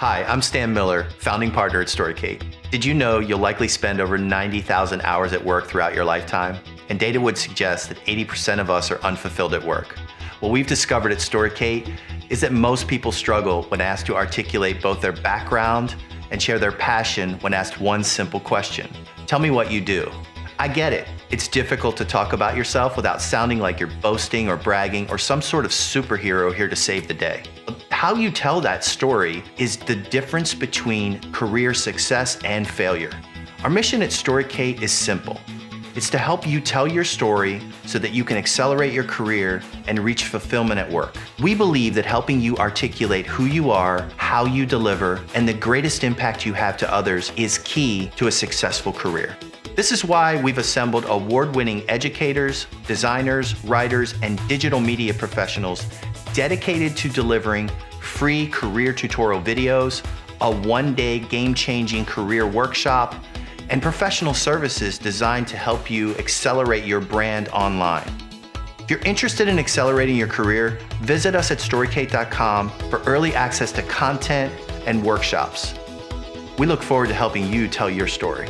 Hi, I'm Stan Miller, founding partner at Storicate. Did you know you'll likely spend over 90,000 hours at work throughout your lifetime? And data would suggest that 80% of us are unfulfilled at work. What we've discovered at Storicate is that most people struggle when asked to articulate both their background and share their passion when asked one simple question. Tell me what you do. I get it. It's difficult to talk about yourself without sounding like you're boasting or bragging or some sort of superhero here to save the day. How you tell that story is the difference between career success and failure. Our mission at Storicate is simple. It's to help you tell your story so that you can accelerate your career and reach fulfillment at work. We believe that helping you articulate who you are, how you deliver, and the greatest impact you have to others is key to a successful career. This is why we've assembled award-winning educators, designers, writers, and digital media professionals dedicated to delivering free career tutorial videos, a one-day game-changing career workshop, and professional services designed to help you accelerate your brand online. If you're interested in accelerating your career, visit us at storicate.com for early access to content and workshops. We look forward to helping you tell your story.